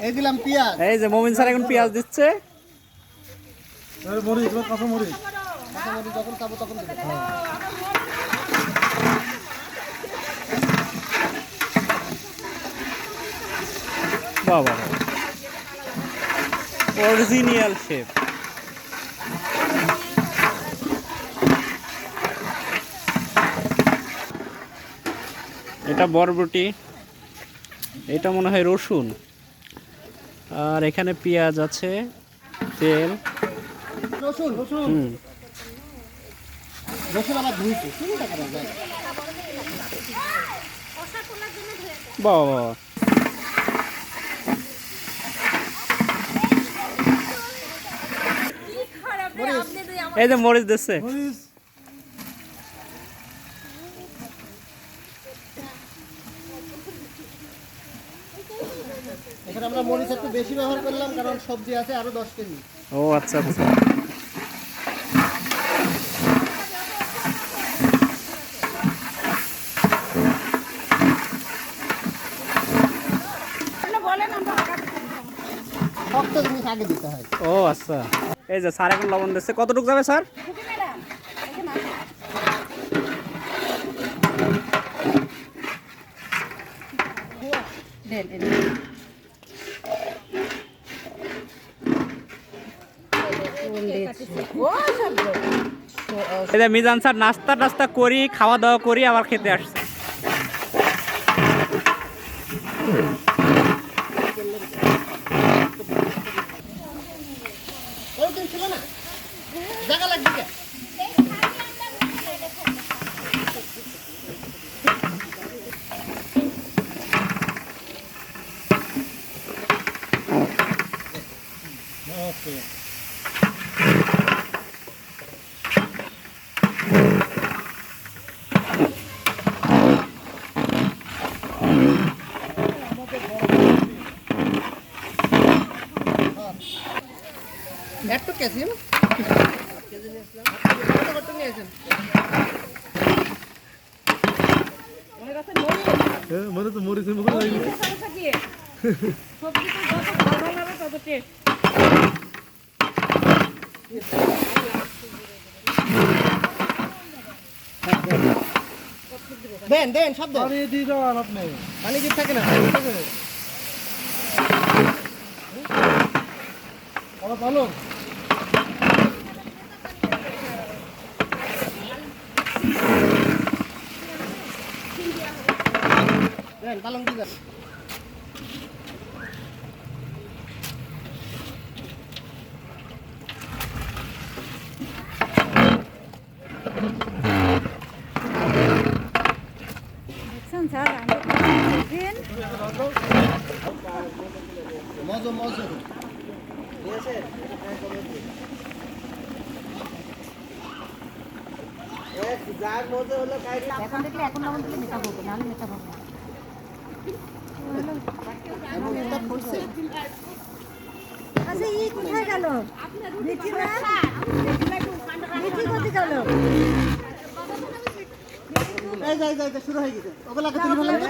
এই দিলাম পেঁয়াজ। এই যে মমিন স্যার এখন পেঁয়াজ দিচ্ছে। মরিচ কাঁচা মরিচ যখন খাবো তখন দেবো। বাবা অরিজিনাল শেফ। এটা বরবটি, এটা মনে হয় রসুন, আর এখানে পেঁয়াজ আছে, তেল, রসুন রসুন রসুন আবার ধুইছে চিন্তা করা যায়। বাবা এই যে মরিচ দিচ্ছে। এখানে আমরা মরিচ একটু বেশি ব্যবহার করলাম কারণ সবজি আছে আরো 10 কেজি। ও আচ্ছা আচ্ছা। শক্ত জিনিস আগে দিতে হয়। ও আচ্ছা। এই যে স্যার এখন লবণ দিচ্ছে, কতটুকু যাবে স্যার? এই যে মিজান স্যার নাস্তা টাস্তা করি, খাওয়া দাওয়া করি, আবার খেতে আসছে। ছিল না জায়গা লাগবে কে? একটু কেসিম কত নিয়েছেন? মানে তো মরিচের মতো লাগে। দেন দেন সব দেন। পানি দিয়ে দাও আপনি। পানি জিপ থাকে না। ভালো দেন পালং দিয়ে দেন। মজো মজো এখন দেখলে এখন লবণ দিলে মেকআপ হবে, নাহলে মেকআপ হবে না। আচ্ছা ই কোথায় গেল? মিঠি না? মিঠি কোথায় গেল? এই যাই যাই শুরু হয়ে গেছে ওগুলা